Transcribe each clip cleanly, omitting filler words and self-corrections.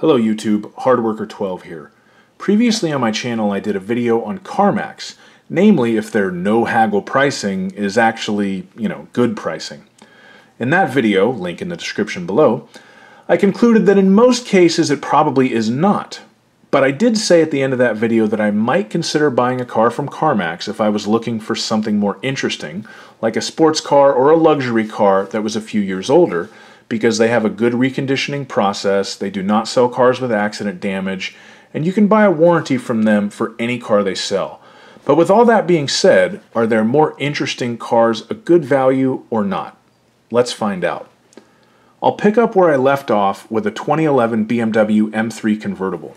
Hello YouTube, Hardworker12 here. Previously on my channel I did a video on CarMax, namely if their no haggle pricing is actually, good pricing. In that video, link in the description below, I concluded that in most cases it probably is not. But I did say at the end of that video that I might consider buying a car from CarMax if I was looking for something more interesting, like a sports car or a luxury car that was a few years older, because they have a good reconditioning process, they do not sell cars with accident damage, and you can buy a warranty from them for any car they sell. But with all that being said, are there more interesting cars a good value or not? Let's find out. I'll pick up where I left off with a 2011 BMW M3 convertible.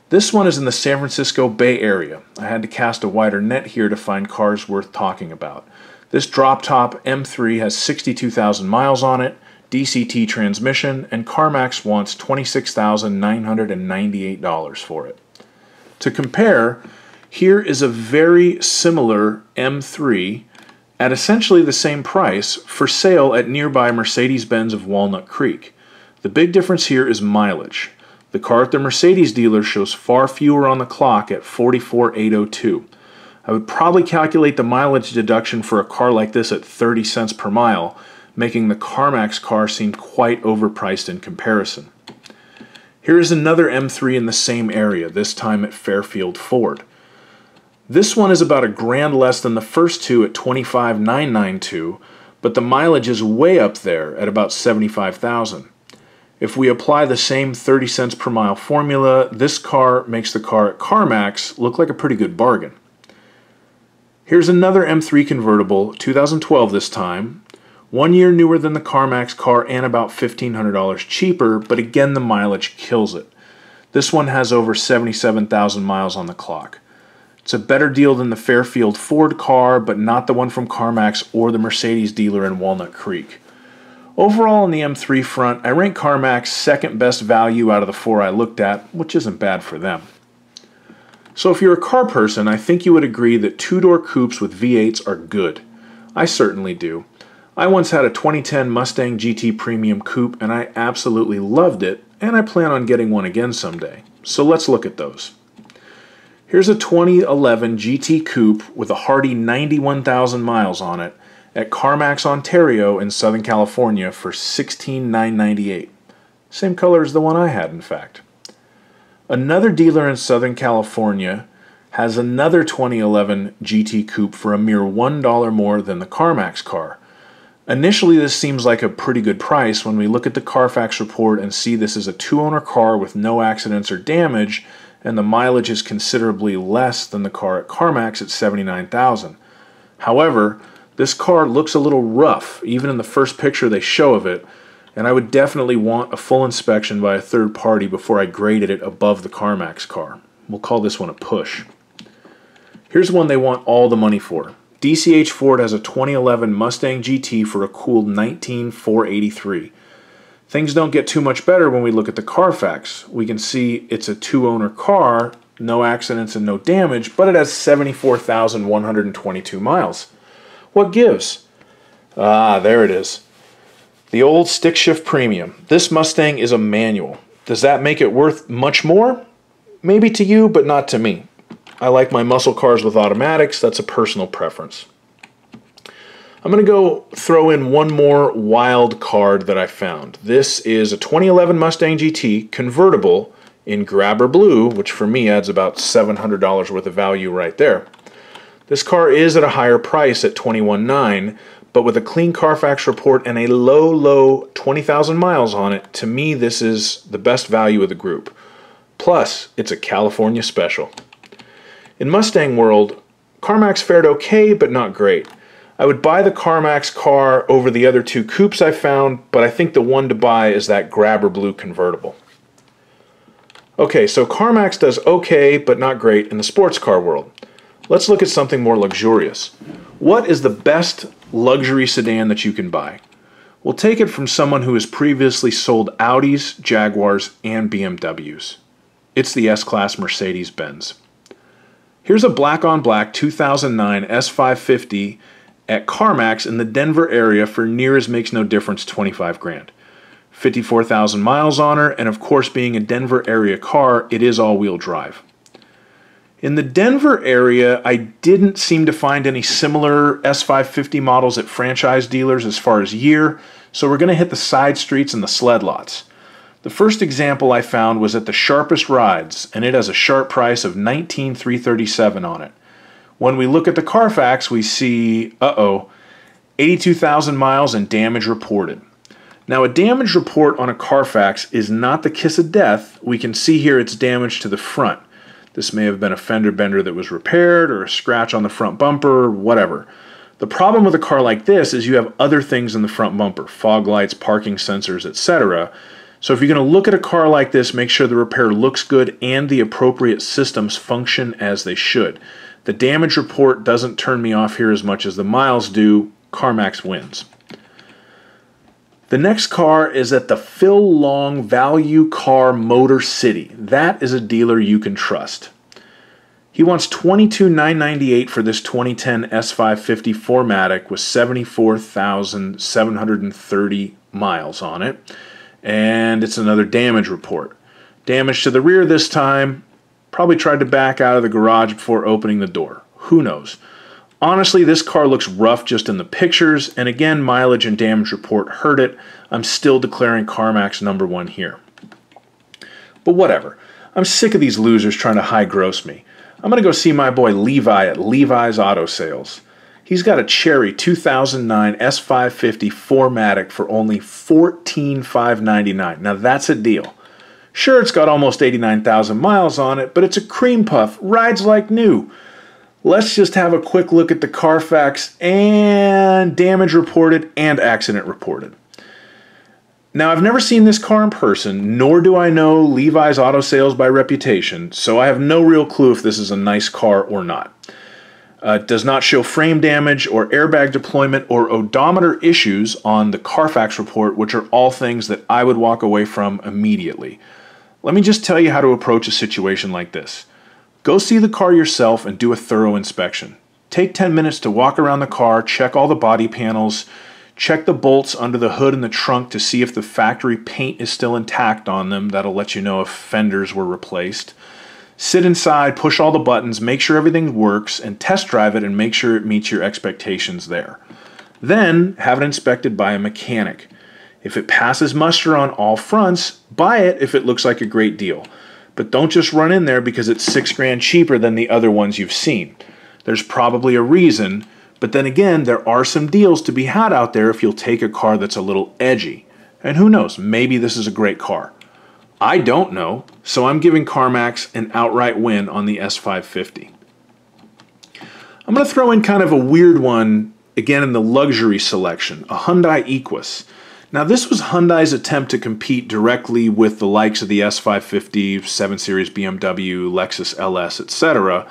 This one is in the San Francisco Bay Area. I had to cast a wider net here to find cars worth talking about. This drop-top M3 has 62,000 miles on it, DCT transmission, and CarMax wants $26,998 for it. To compare, here is a very similar M3 at essentially the same price for sale at nearby Mercedes-Benz of Walnut Creek. The big difference here is mileage. The car at the Mercedes dealer shows far fewer on the clock at 44,802. I would probably calculate the mileage deduction for a car like this at 30 cents per mile, making the CarMax car seem quite overpriced in comparison. Here is another M3 in the same area, this time at Fairfield Ford. This one is about $1,000 less than the first two at $25,992, but the mileage is way up there at about 75,000. If we apply the same 30 cents per mile formula, this car makes the car at CarMax look like a pretty good bargain. Here's another M3 convertible, 2012 this time, 1 year newer than the CarMax car and about $1,500 cheaper, but again the mileage kills it. This one has over 77,000 miles on the clock. It's a better deal than the Fairfield Ford car, but not the one from CarMax or the Mercedes dealer in Walnut Creek. Overall on the M3 front, I rank CarMax second best value out of the four I looked at, which isn't bad for them. So if you're a car person, I think you would agree that two-door coupes with V8s are good. I certainly do. I once had a 2010 Mustang GT Premium Coupe and I absolutely loved it, and I plan on getting one again someday. So let's look at those. Here's a 2011 GT Coupe with a hearty 91,000 miles on it at CarMax Ontario in Southern California for $16,998. Same color as the one I had, in fact. Another dealer in Southern California has another 2011 GT Coupe for a mere $1 more than the CarMax car. Initially, this seems like a pretty good price when we look at the Carfax report and see this is a two-owner car with no accidents or damage, and the mileage is considerably less than the car at CarMax at $79,000. However, this car looks a little rough, even in the first picture they show of it, and I would definitely want a full inspection by a third party before I graded it above the CarMax car. We'll call this one a push. Here's one they want all the money for. DCH Ford has a 2011 Mustang GT for a cool $19,483. Things don't get too much better when we look at the Carfax. We can see it's a two-owner car, no accidents and no damage, but it has 74,122 miles. What gives? Ah, there it is. The old stick shift premium. This Mustang is a manual. Does that make it worth much more? Maybe to you, but not to me. I like my muscle cars with automatics. That's a personal preference. I'm going to go throw in one more wild card that I found. This is a 2011 Mustang GT convertible in grabber blue, which for me adds about $700 worth of value right there. This car is at a higher price at $21,900, but with a clean Carfax report and a low 20,000 miles on it, to me this is the best value of the group. Plus, it's a California special. In Mustang world, CarMax fared okay, but not great. I would buy the CarMax car over the other two coupes I found, but I think the one to buy is that grabber blue convertible. Okay, so CarMax does okay, but not great in the sports car world. Let's look at something more luxurious. What is the best luxury sedan that you can buy? We'll take it from someone who has previously sold Audis, Jaguars, and BMWs. It's the S-Class Mercedes-Benz. Here's a black-on-black 2009 S550 at CarMax in the Denver area for near as makes no difference $25,000. 54,000 miles on her, and of course being a Denver area car, it is all-wheel drive. In the Denver area, I didn't seem to find any similar S550 models at franchise dealers as far as year, so we're going to hit the side streets and the sled lots. The first example I found was at the Sharpest Rides, and it has a sharp price of $19,337 on it. When we look at the Carfax, we see, 82,000 miles and damage reported. Now, a damage report on a Carfax is not the kiss of death. We can see here it's damage to the front. This may have been a fender bender that was repaired or a scratch on the front bumper, whatever. The problem with a car like this is you have other things in the front bumper, fog lights, parking sensors, etc. So if you're going to look at a car like this, make sure the repair looks good and the appropriate systems function as they should. The damage report doesn't turn me off here as much as the miles do. CarMax wins. The next car is at the Phil Long Value Car Motor City. That is a dealer you can trust. He wants $22,998 for this 2010 S550 4MATIC with 74,730 miles on it. And it's another damage report. Damage to the rear this time. Probably tried to back out of the garage before opening the door. Who knows? Honestly, this car looks rough just in the pictures, and again, mileage and damage report hurt it. I'm still declaring CarMax #1 here. But whatever. I'm sick of these losers trying to high gross me. I'm going to go see my boy Levi at Levi's Auto Sales. He's got a cherry 2009 S550 4MATIC for only $14,599. Now that's a deal. Sure, it's got almost 89,000 miles on it, but it's a cream puff, rides like new. Let's just have a quick look at the Carfax and damage reported and accident reported. Now, I've never seen this car in person, nor do I know Levi's Auto Sales by reputation, so I have no real clue if this is a nice car or not. It does not show frame damage or airbag deployment or odometer issues on the Carfax report, which are all things that I would walk away from immediately. Let me just tell you how to approach a situation like this. Go see the car yourself and do a thorough inspection. Take 10 minutes to walk around the car, check all the body panels, check the bolts under the hood and the trunk to see if the factory paint is still intact on them. That'll let you know if fenders were replaced. Sit inside, push all the buttons, make sure everything works, and test drive it and make sure it meets your expectations there. Then, have it inspected by a mechanic. If it passes muster on all fronts, buy it if it looks like a great deal. But don't just run in there because it's $6,000 cheaper than the other ones you've seen. There's probably a reason, but then again, there are some deals to be had out there if you'll take a car that's a little edgy. And who knows, maybe this is a great car. I don't know, so I'm giving CarMax an outright win on the S550. I'm going to throw in kind of a weird one, again in the luxury selection, a Hyundai Equus. Now, this was Hyundai's attempt to compete directly with the likes of the S550, 7 Series BMW, Lexus LS, etc.,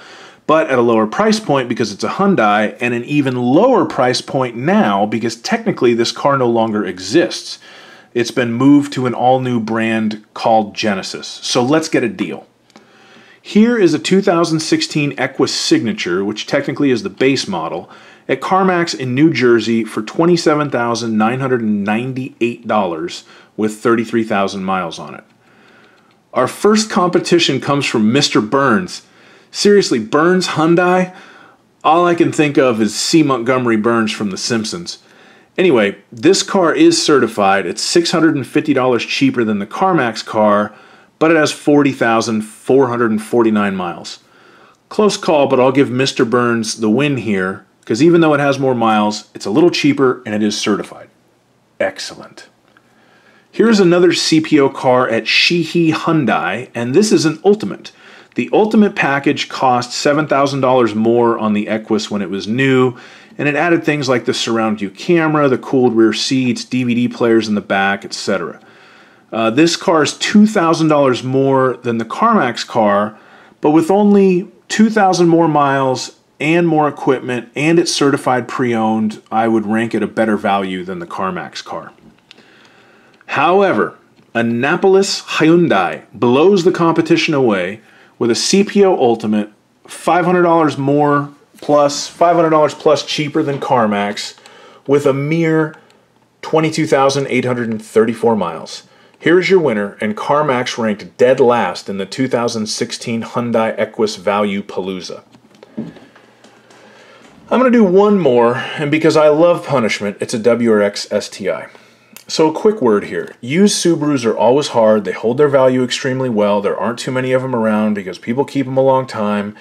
but at a lower price point because it's a Hyundai, and an even lower price point now because technically this car no longer exists. It's been moved to an all-new brand called Genesis. So let's get a deal. Here is a 2016 Equus Signature, which technically is the base model, at CarMax in New Jersey for $27,998 with 33,000 miles on it. Our first competition comes from Mr. Burns. Seriously, Burns Hyundai? All I can think of is C. Montgomery Burns from The Simpsons. Anyway, this car is certified. It's $650 cheaper than the CarMax car, but it has 40,449 miles. Close call, but I'll give Mr. Burns the win here, because even though it has more miles, it's a little cheaper and it is certified. Excellent. Here's another CPO car at Sheehy Hyundai, and this is an Ultimate. The Ultimate package cost $7,000 more on the Equus when it was new, and it added things like the surround view camera, the cooled rear seats, DVD players in the back, etc. This car is $2,000 more than the CarMax car, but with only 2,000 more miles and more equipment, and it's certified pre-owned, I would rank it a better value than the CarMax car. However, Annapolis Hyundai blows the competition away with a CPO Ultimate, $500 more plus, $500 plus cheaper than CarMax, with a mere 22,834 miles. Here is your winner, and CarMax ranked dead last in the 2016 Hyundai Equus Value Palooza. I'm going to do one more, and because I love punishment, it's a WRX STI. So a quick word here. Used Subarus are always hard. They hold their value extremely well. There aren't too many of them around because people keep them a long time.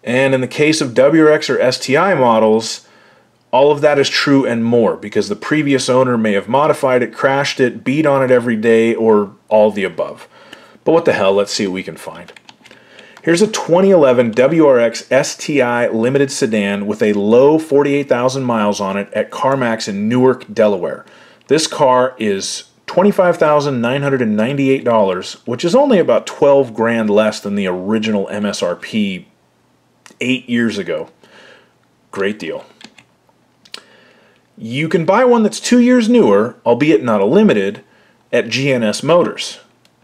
And in the case of WRX or STI models, all of that is true and more because the previous owner may have modified it, crashed it, beat on it every day, or all the above. But what the hell, let's see what we can find. Here's a 2011 WRX STI limited sedan with a low 48,000 miles on it at CarMax in Newark, Delaware. This car is $25,998, which is only about 12 grand less than the original MSRP 8 years ago. Great deal. You can buy one that's 2 years newer, albeit not a limited, at GNS Motors.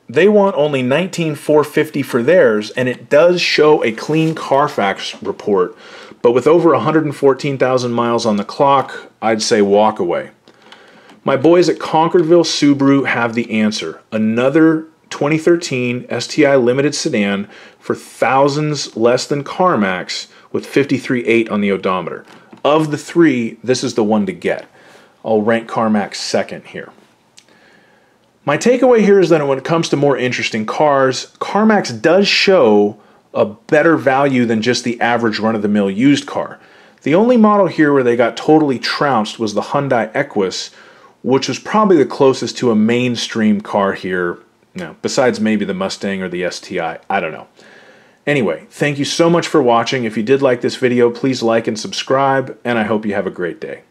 They want only $19,450 for theirs, and it does show a clean Carfax report, but with over 114,000 miles on the clock, I'd say walk away. My boys at Concordville Subaru have the answer. Another 2013 STI limited sedan for thousands less than CarMax with 53.8 on the odometer. Of the three, this is the one to get. I'll rank CarMax second here. My takeaway here is that when it comes to more interesting cars, CarMax does show a better value than just the average run-of-the-mill used car. The only model here where they got totally trounced was the Hyundai Equus, which was probably the closest to a mainstream car here, besides maybe the Mustang or the STI. I don't know. Anyway, thank you so much for watching. If you did like this video, please like and subscribe, and I hope you have a great day.